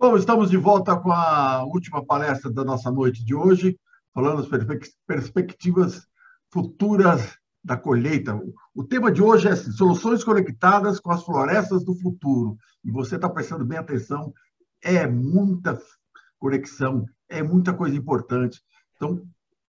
Bom, estamos de volta com a última palestra da nossa noite de hoje, falando das perspectivas futuras da colheita. O tema de hoje é assim, soluções conectadas com as florestas do futuro. E você está prestando bem atenção, é muita conexão, é muita coisa importante. Então,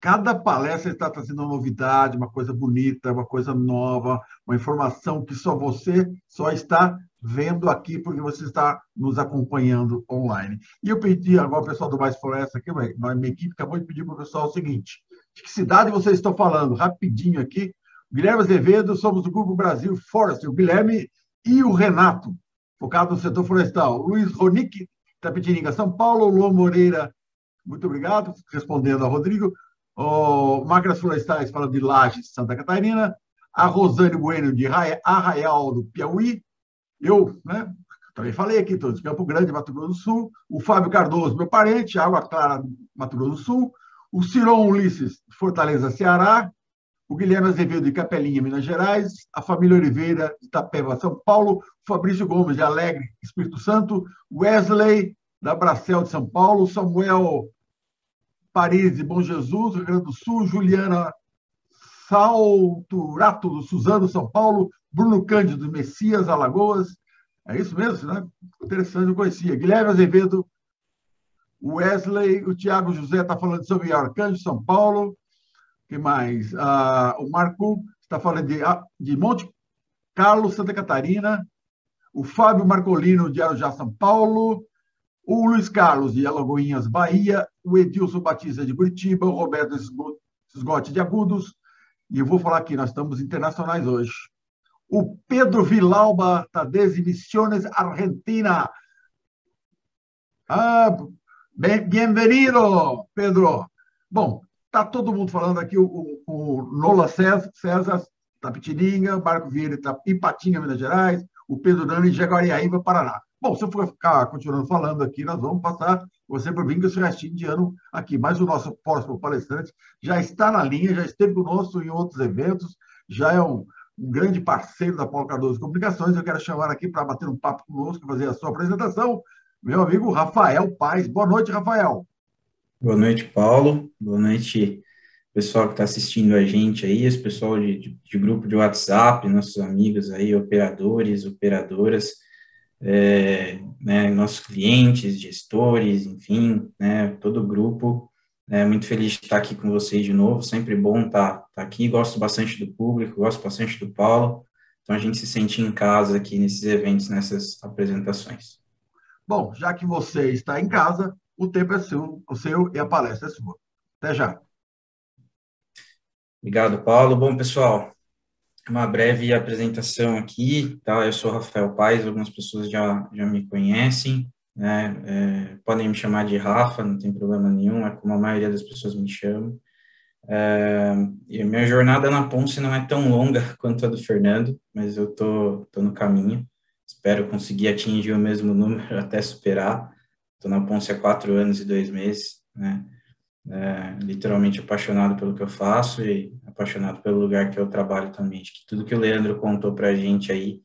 cada palestra está trazendo uma novidade, uma coisa bonita, uma coisa nova, uma informação que só você só está vendo aqui porque você está nos acompanhando online. E eu pedi agora ao pessoal do Mais Floresta, aqui, minha equipe acabou de pedir para o pessoal o seguinte: de que cidade vocês estão falando? Rapidinho aqui. Guilherme Azevedo, somos do Grupo Brasil Forest, o Guilherme e o Renato, focado no setor florestal. Luiz Ronick, Tapetininga, São Paulo. Lô Moreira, muito obrigado, respondendo ao Rodrigo. O Máquinas Florestais fala de Lages, Santa Catarina. A Rosane Bueno, de Arraial do Piauí. Eu, né, também falei aqui, estou de Campo Grande, Mato Grosso do Sul. O Fábio Cardoso, meu parente, Água Clara, Mato Grosso do Sul. O Ciron Ulisses, de Fortaleza, Ceará. O Guilherme Azevedo, de Capelinha, Minas Gerais. A família Oliveira, de Itapeva, São Paulo. O Fabrício Gomes, de Alegre, Espírito Santo. Wesley, da Bracel, de São Paulo. Samuel Paris, de Bom Jesus, Rio Grande do Sul. Juliana Salturato, do Suzano, São Paulo. Bruno Cândido, de Messias, Alagoas. É isso mesmo, né? Interessante, eu conhecia. Guilherme Azevedo, Wesley, o Tiago José está falando sobre Arcanjo, São Paulo. O que mais? O Marco está falando de Monte Carlo, Santa Catarina. O Fábio Marcolino, de Arujá, São Paulo. O Luiz Carlos, de Alagoinhas, Bahia. O Edilson Batista, de Curitiba. O Roberto Esgote, de Agudos. E eu vou falar aqui, nós estamos internacionais hoje. O Pedro Villalba, está desde Misiones, Argentina. Bem-vindo, Pedro. Bom, está todo mundo falando aqui, o Nola César, Tapetininga, o Marco Vieira, Ipatinga, Minas Gerais, o Pedro Nani, Jaguariaíba, Paraná. Bom, se eu for ficar continuando falando aqui, nós vamos passar você por mim, que esse restinho de ano aqui. Mas o nosso próximo palestrante já está na linha, já esteve conosco em outros eventos, já é um grande parceiro da Paulo Cardoso Comunicações. Eu quero chamar aqui para bater um papo conosco, fazer a sua apresentação, meu amigo Rafael Paes. Boa noite, Rafael. Boa noite, Paulo. Boa noite, pessoal que está assistindo a gente aí, esse pessoal de grupo de WhatsApp, nossos amigos aí, operadores, operadoras, né, nossos clientes, gestores, enfim, né, todo o grupo. Muito feliz de estar aqui com vocês de novo, sempre bom estar aqui. Gosto bastante do público, gosto bastante do Paulo, então a gente se sente em casa aqui nesses eventos, nessas apresentações. Bom, já que você está em casa, o tempo é seu, o seu e a palestra é sua. Até já. Obrigado, Paulo. Bom, pessoal, uma breve apresentação aqui, tá? Eu sou Rafael Paes, algumas pessoas já me conhecem, né? Podem me chamar de Rafa, não tem problema nenhum, é como a maioria das pessoas me chamam. E a minha jornada na Ponce não é tão longa quanto a do Fernando, mas eu tô no caminho. Espero conseguir atingir o mesmo número até superar. Estou na Ponce há 4 anos e 2 meses, né? Literalmente apaixonado pelo que eu faço e apaixonado pelo lugar que eu trabalho também. Acho que tudo que o Leandro contou para a gente aí,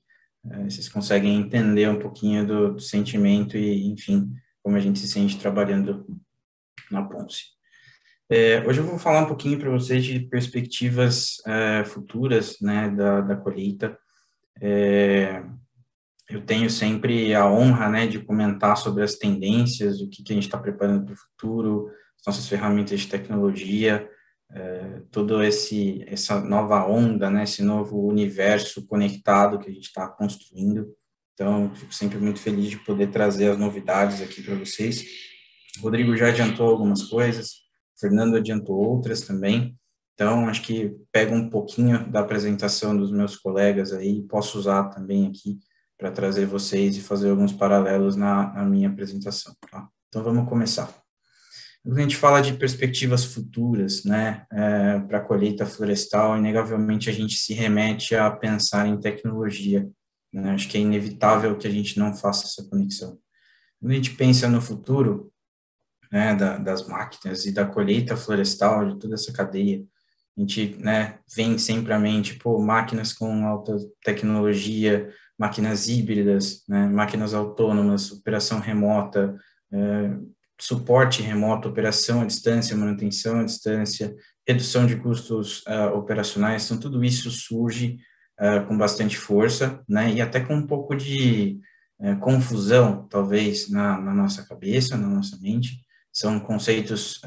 vocês conseguem entender um pouquinho do sentimento e, enfim, como a gente se sente trabalhando na Ponce. Hoje eu vou falar um pouquinho para vocês de perspectivas futuras, né, da colheita. Eu tenho sempre a honra, né, de comentar sobre as tendências, o que a gente está preparando para o futuro, as nossas ferramentas de tecnologia, toda essa nova onda, né, esse novo universo conectado que a gente está construindo. Então, fico sempre muito feliz de poder trazer as novidades aqui para vocês. O Rodrigo já adiantou algumas coisas, o Fernando adiantou outras também. Então, acho que pego um pouquinho da apresentação dos meus colegas aí, posso usar também aqui para trazer vocês e fazer alguns paralelos na minha apresentação, tá? Então, vamos começar. Quando a gente fala de perspectivas futuras, né, para a colheita florestal, inegavelmente a gente se remete a pensar em tecnologia, né? Acho que é inevitável que a gente não faça essa conexão. Quando a gente pensa no futuro, né, das máquinas e da colheita florestal, de toda essa cadeia, a gente, né, vem sempre à mente, máquinas com alta tecnologia, máquinas híbridas, né, máquinas autônomas, operação remota, suporte remoto, operação à distância, manutenção à distância, redução de custos operacionais, então tudo isso surge com bastante força, né, e até com um pouco de confusão, talvez, na nossa cabeça, na nossa mente. São conceitos,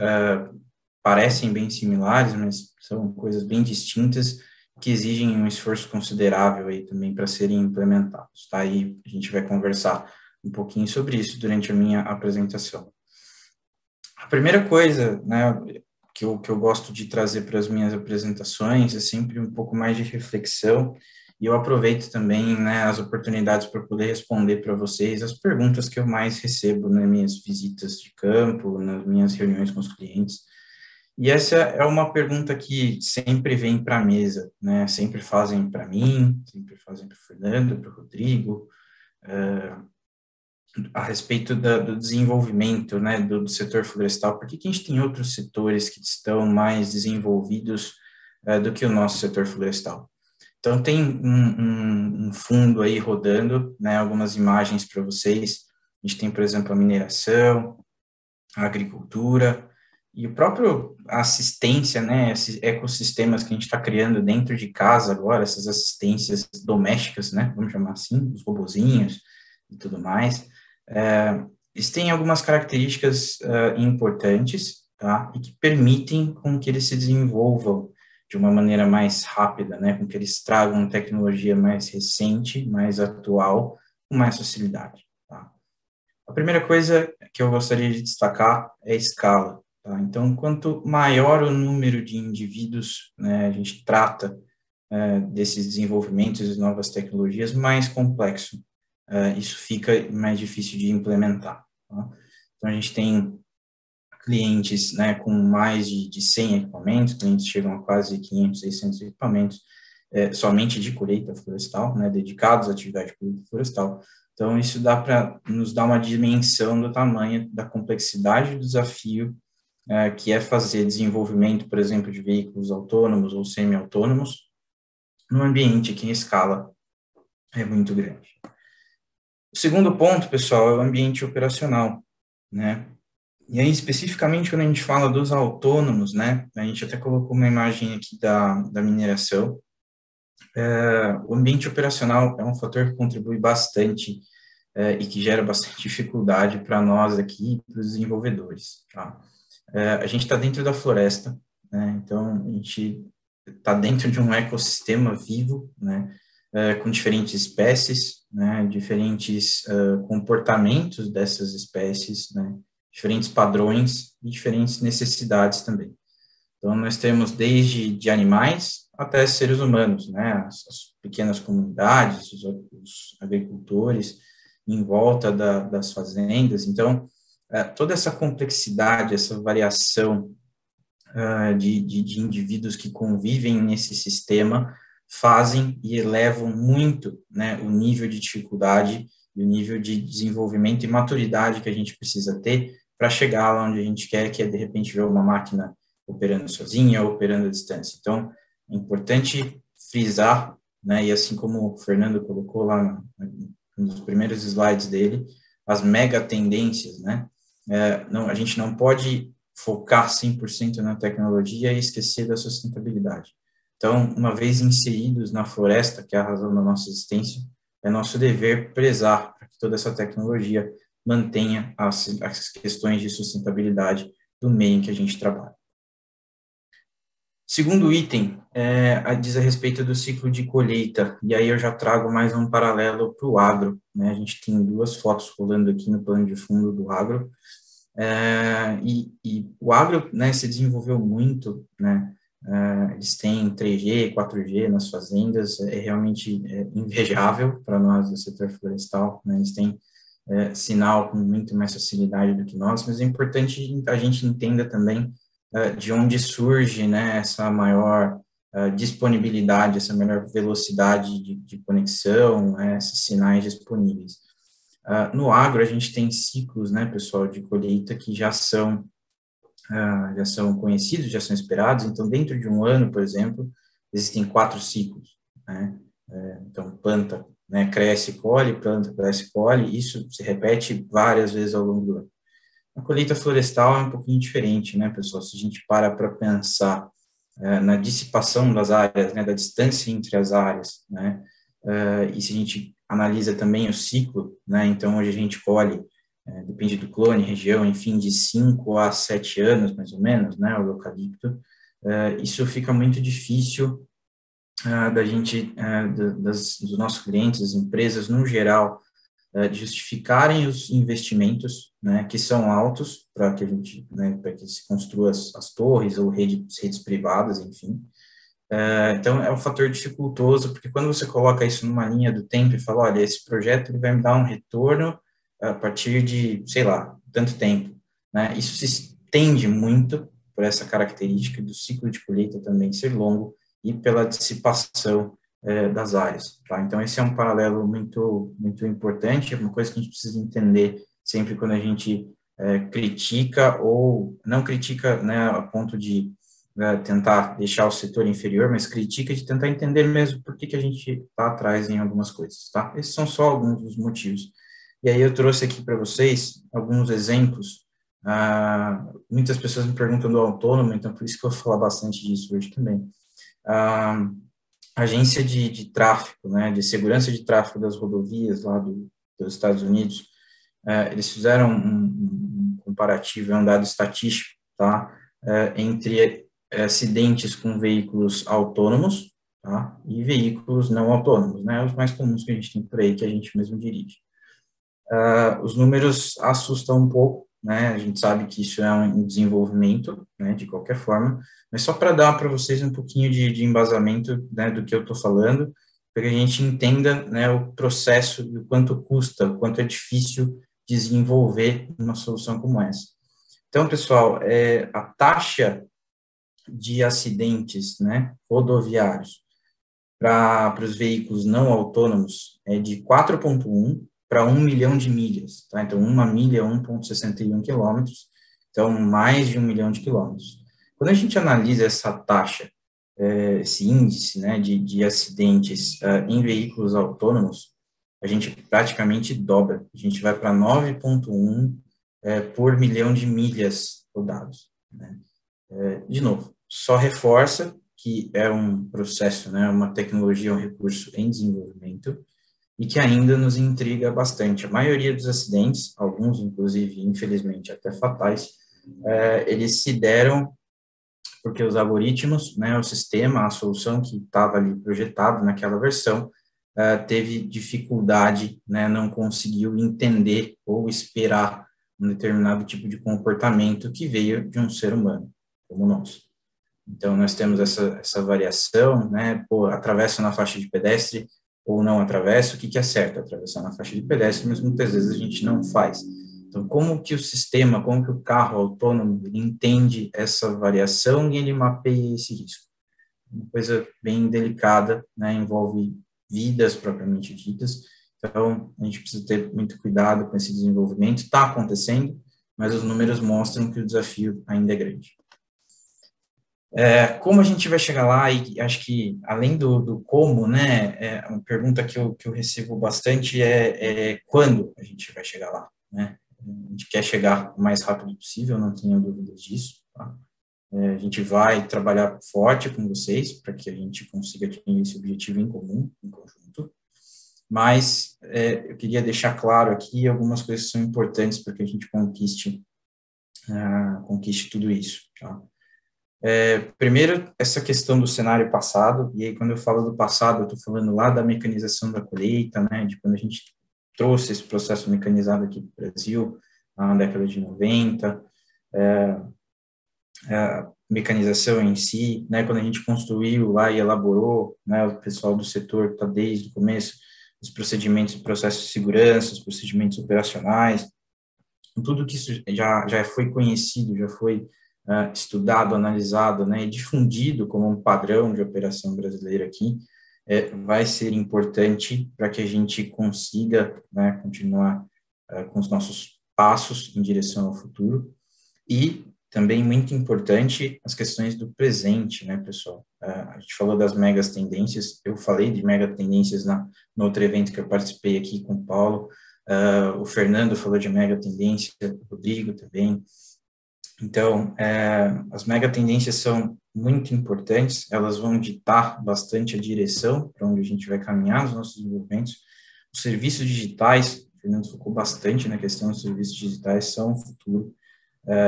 parecem bem similares, mas são coisas bem distintas, que exigem um esforço considerável aí também para serem implementados, tá? E a gente vai conversar um pouquinho sobre isso durante a minha apresentação. A primeira coisa, né, que eu gosto de trazer para as minhas apresentações é sempre um pouco mais de reflexão, e eu aproveito também, né, as oportunidades para poder responder para vocês as perguntas que eu mais recebo nas minhas visitas de campo, nas minhas reuniões com os clientes. E essa é uma pergunta que sempre vem para a mesa, né? Sempre fazem para mim, sempre fazem para o Fernando, para o Rodrigo, a respeito do desenvolvimento, né, do setor florestal. Por que a gente tem outros setores que estão mais desenvolvidos do que o nosso setor florestal? Então, tem um fundo aí rodando, né, algumas imagens para vocês. A gente tem, por exemplo, a mineração, a agricultura, e o próprio assistência, né, esses ecossistemas que a gente está criando dentro de casa agora, essas assistências domésticas, né, vamos chamar assim, os robozinhos e tudo mais, eles têm algumas características importantes, tá, e que permitem com que eles se desenvolvam de uma maneira mais rápida, né, com que eles tragam tecnologia mais recente, mais atual, com mais facilidade, tá. A primeira coisa que eu gostaria de destacar é a escala. Tá? Então, quanto maior o número de indivíduos, né, a gente trata desses desenvolvimentos e novas tecnologias, mais complexo. Isso fica mais difícil de implementar. Tá? Então, a gente tem clientes, né, com mais de 100 equipamentos, clientes chegam a quase 500, 600 equipamentos, somente de colheita florestal, né, dedicados à atividade de colheita florestal. Então, isso dá para nos dar uma dimensão do tamanho, da complexidade do desafio, que é fazer desenvolvimento, por exemplo, de veículos autônomos ou semi-autônomos, num ambiente que em escala é muito grande. O segundo ponto, pessoal, é o ambiente operacional, né? E aí, especificamente, quando a gente fala dos autônomos, né, a gente até colocou uma imagem aqui da mineração. O ambiente operacional é um fator que contribui bastante e que gera bastante dificuldade para nós aqui, para os desenvolvedores, tá? A gente está dentro da floresta, né, então a gente está dentro de um ecossistema vivo, né, com diferentes espécies, né, diferentes comportamentos dessas espécies, né, diferentes padrões e diferentes necessidades também. Então, nós temos desde de animais até seres humanos, né, as pequenas comunidades, os agricultores em volta das fazendas. Então, toda essa complexidade, essa variação de indivíduos que convivem nesse sistema fazem e elevam muito, né, o nível de dificuldade e o nível de desenvolvimento e maturidade que a gente precisa ter para chegar lá onde a gente quer, que é, de repente, ver uma máquina operando sozinha ou operando à distância. Então, é importante frisar, né, e assim como o Fernando colocou lá nos primeiros slides dele, as mega tendências, né, a gente não pode focar 100% na tecnologia e esquecer da sustentabilidade. Então, uma vez inseridos na floresta, que é a razão da nossa existência, é nosso dever prezar para que toda essa tecnologia mantenha as questões de sustentabilidade do meio em que a gente trabalha. Segundo item, diz a respeito do ciclo de colheita, e aí eu já trago mais um paralelo para o agro, né? A gente tem duas fotos rolando aqui no plano de fundo do agro, e o agro, né, se desenvolveu muito, né? Eles têm 3G, 4G nas fazendas, é realmente invejável para nós do setor florestal, né? Eles têm sinal com muito mais facilidade do que nós, mas é importante a gente entenda também de onde surge, né, essa maior disponibilidade, essa melhor velocidade de conexão, né, esses sinais disponíveis. No agro, a gente tem ciclos, né, pessoal, de colheita que já são conhecidos, já são esperados. Então, dentro de um ano, por exemplo, existem 4 ciclos, né? Então, planta né? Cresce, colhe, planta, cresce, colhe, isso se repete várias vezes ao longo do ano. A colheita florestal é um pouquinho diferente, né, pessoal? Se a gente para pensar na dissipação das áreas, né, da distância entre as áreas, né, e se a gente analisa também o ciclo, né, então hoje a gente colhe, depende do clone, região, enfim, de 5 a 7 anos, mais ou menos, né, o eucalipto, isso fica muito difícil da gente, dos nossos clientes, das empresas no geral, de justificarem os investimentos, né, que são altos para que a gente, né, para que se construa as torres ou redes privadas, enfim. Então, é um fator dificultoso, porque quando você coloca isso numa linha do tempo e fala, olha, esse projeto ele vai me dar um retorno a partir de, sei lá, tanto tempo, né, isso se estende muito por essa característica do ciclo de colheita também ser longo e pela dissipação das áreas, tá? Então, esse é um paralelo muito, muito importante, é uma coisa que a gente precisa entender sempre quando a gente critica ou não critica, né, a ponto de tentar deixar o setor inferior, mas critica de tentar entender mesmo por que a gente está atrás em algumas coisas, tá? Esses são só alguns dos motivos. E aí eu trouxe aqui para vocês alguns exemplos. Muitas pessoas me perguntam do autônomo, então por isso que eu vou falar bastante disso hoje também. Agência de tráfego, né, de segurança de tráfego das rodovias lá dos Estados Unidos, eles fizeram um comparativo, um dado estatístico, tá, entre acidentes com veículos autônomos, tá, e veículos não autônomos, né, os mais comuns que a gente tem por aí, que a gente mesmo dirige. Os números assustam um pouco, né, a gente sabe que isso é um desenvolvimento, né, de qualquer forma, mas só para dar para vocês um pouquinho de embasamento, né, do que eu estou falando, para que a gente entenda, né, o processo, o quanto custa, o quanto é difícil desenvolver uma solução como essa. Então, pessoal, a taxa de acidentes, né, rodoviários para os veículos não autônomos é de 4,1 para 1 milhão de milhas, tá? Então, uma milha é 1,61 quilômetros, então, mais de 1 milhão de quilômetros. Quando a gente analisa essa taxa, esse índice, né, de acidentes em veículos autônomos, a gente praticamente dobra, a gente vai para 9,1 por milhão de milhas rodados, né? De novo, só reforça que é um processo, né, uma tecnologia, um recurso em desenvolvimento, e que ainda nos intriga bastante. A maioria dos acidentes, alguns, inclusive, infelizmente, até fatais, eles se deram porque os algoritmos, né, o sistema, a solução que estava ali projetado naquela versão, teve dificuldade, né, não conseguiu entender ou esperar um determinado tipo de comportamento que veio de um ser humano, como nós. Então, nós temos essa variação, né, atravesso na faixa de pedestre ou não atravesso, o que é certo? Atravessar na faixa de pedestre, mas muitas vezes a gente não faz. Então, como que o sistema, como que o carro autônomo ele entende essa variação e ele mapeia esse risco? Uma coisa bem delicada, né, envolve vidas propriamente ditas, então a gente precisa ter muito cuidado com esse desenvolvimento. Está acontecendo, mas os números mostram que o desafio ainda é grande. Como a gente vai chegar lá, e acho que, além do como, né, uma pergunta que eu recebo bastante é quando a gente vai chegar lá, né? A gente quer chegar o mais rápido possível, não tenho dúvidas disso, tá? A gente vai trabalhar forte com vocês para que a gente consiga atingir esse objetivo em comum, em conjunto, mas eu queria deixar claro aqui algumas coisas que são importantes para que a gente conquiste tudo isso, tá? Primeiro, essa questão do cenário passado, e aí quando eu falo do passado, eu estou falando lá da mecanização da colheita, né, de quando a gente trouxe esse processo mecanizado aqui para o Brasil, na década de 90, a mecanização em si, né, quando a gente construiu lá e elaborou, né, o pessoal do setor está desde o começo, os procedimentos e processos de segurança, os procedimentos operacionais, tudo que isso já foi conhecido, já foi estudado, analisado, né, e difundido como um padrão de operação brasileira aqui, vai ser importante para que a gente consiga, né, continuar com os nossos passos em direção ao futuro. E também muito importante as questões do presente, né, pessoal? A gente falou das megas tendências, eu falei de mega tendências no outro evento que eu participei aqui com o Paulo, o Fernando falou de mega tendência, o Rodrigo também. Então, as mega tendências são muito importantes, elas vão ditar bastante a direção para onde a gente vai caminhar nos nossos desenvolvimentos. Os serviços digitais, o Fernando focou bastante na questão dos serviços digitais, são o futuro.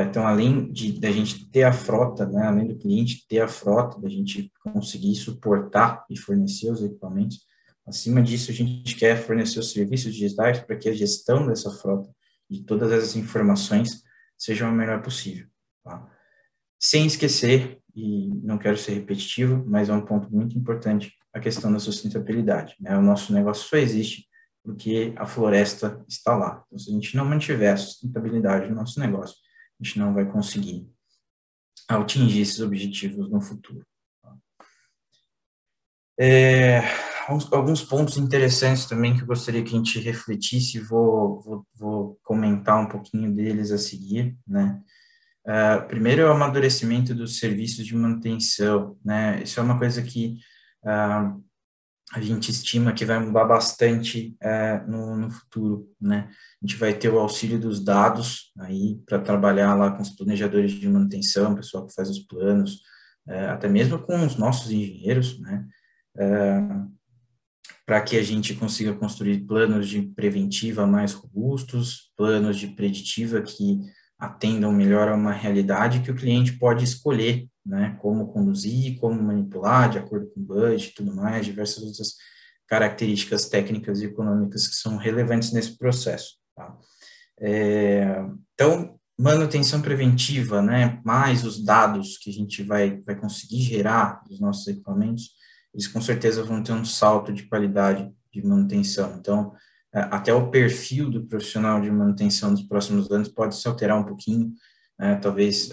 Então, além da gente ter a frota, né, além do cliente ter a frota, da gente conseguir suportar e fornecer os equipamentos, acima disso, a gente quer fornecer os serviços digitais para que a gestão dessa frota, de todas essas informações, seja a melhor possível. Tá? Sem esquecer, e não quero ser repetitivo, mas é um ponto muito importante, a questão da sustentabilidade. Né? O nosso negócio só existe porque a floresta está lá. Então, se a gente não mantiver a sustentabilidade do nosso negócio, a gente não vai conseguir atingir esses objetivos no futuro. Alguns pontos interessantes também que eu gostaria que a gente refletisse, vou comentar um pouquinho deles a seguir, né? Primeiro é o amadurecimento dos serviços de manutenção, né? Isso é uma coisa que a gente estima que vai mudar bastante no futuro, né? A gente vai ter o auxílio dos dados aí para trabalhar lá com os planejadores de manutenção, o pessoal que faz os planos, até mesmo com os nossos engenheiros, né? Para que a gente consiga construir planos de preventiva mais robustos, planos de preditiva que atendam melhor a uma realidade que o cliente pode escolher, né, como conduzir, como manipular, de acordo com o budget e tudo mais, diversas outras características técnicas e econômicas que são relevantes nesse processo. Tá? Então, manutenção preventiva, né, mais os dados que a gente vai conseguir gerar dos nossos equipamentos, eles com certeza vão ter um salto de qualidade de manutenção. Então, até o perfil do profissional de manutenção nos próximos anos pode se alterar um pouquinho, talvez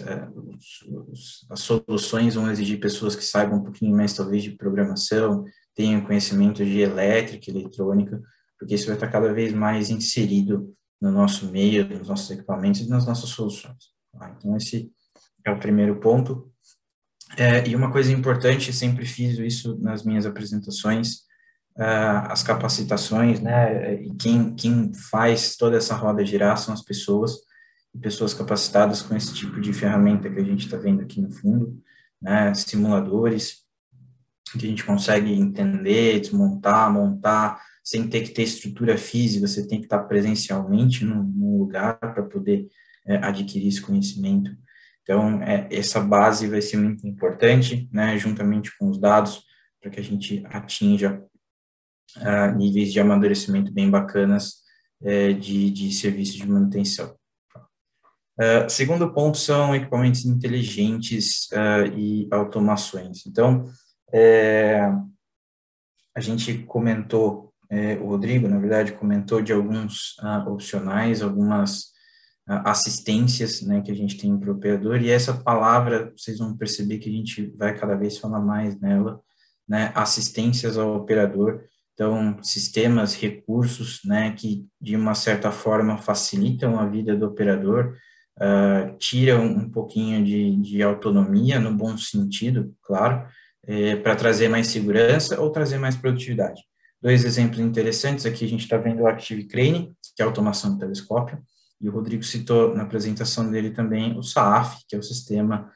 as soluções vão exigir pessoas que saibam um pouquinho mais, talvez, de programação, tenham conhecimento de elétrica, eletrônica, porque isso vai estar cada vez mais inserido no nosso meio, nos nossos equipamentos e nas nossas soluções. Tá? Então, esse é o primeiro ponto. E uma coisa importante, sempre fiz isso nas minhas apresentações, as capacitações, né, e quem faz toda essa roda girar são as pessoas capacitadas com esse tipo de ferramenta que a gente está vendo aqui no fundo, né, simuladores, que a gente consegue entender, desmontar, montar, sem ter que ter estrutura física, você tem que estar presencialmente num lugar para poder adquirir esse conhecimento. Então, essa base vai ser muito importante, né, juntamente com os dados, para que a gente atinja níveis de amadurecimento bem bacanas de serviços de manutenção. Segundo ponto são equipamentos inteligentes e automações. Então, a gente comentou, o Rodrigo, na verdade, comentou de alguns opcionais, algumas assistências, né, que a gente tem para o operador, e essa palavra, vocês vão perceber que a gente vai cada vez falar mais nela, né, assistências ao operador. Então, sistemas, recursos, né, que de uma certa forma facilitam a vida do operador, tiram um pouquinho de autonomia, no bom sentido, claro, para trazer mais segurança ou trazer mais produtividade. Dois exemplos interessantes, aqui a gente está vendo o Active Crane, que é a automação do telescópio, e o Rodrigo citou na apresentação dele também o SAAF, que é o sistema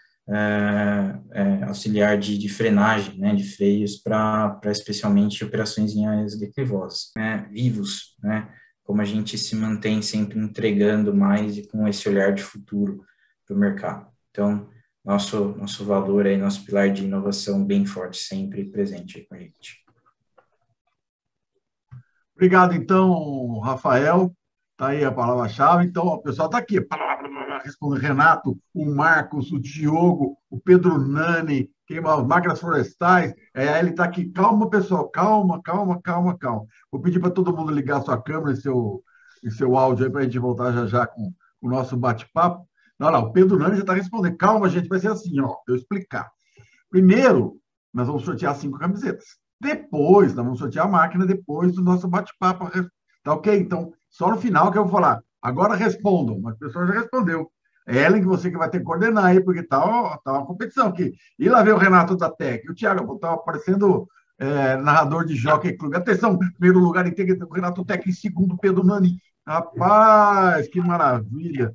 auxiliar de frenagem, né, de freios para especialmente operações em áreas declivosas, né, vivos, né, como a gente se mantém sempre entregando mais e com esse olhar de futuro para o mercado. Então, nosso valor aí, nosso pilar de inovação bem forte, sempre presente aí com a gente. Obrigado, então, Rafael. Está aí a palavra-chave. Então, o pessoal está aqui. Responde Renato, o Marcos, o Diogo, o Pedro Nani, as máquinas florestais. Ele está aqui. Calma, pessoal. Calma. Vou pedir para todo mundo ligar sua câmera e seu áudio aí para a gente voltar já com o nosso bate-papo. Olha lá, o Pedro Nani já está respondendo. Calma, gente, vai ser assim, ó. Eu explicar. Primeiro, nós vamos sortear 5 camisetas. Depois, nós vamos sortear a máquina depois do nosso bate-papo. Tá ok? Então, só no final que eu vou falar. Agora respondam. Mas o pessoal já respondeu. Ellen, que você que vai ter que coordenar aí, porque tá uma competição aqui. E lá vem o Renato da Tec. O Thiago estava aparecendo narrador de Jockey Clube. Atenção, primeiro lugar em o Renato Tec, em segundo, Pedro Nani. Rapaz, que maravilha.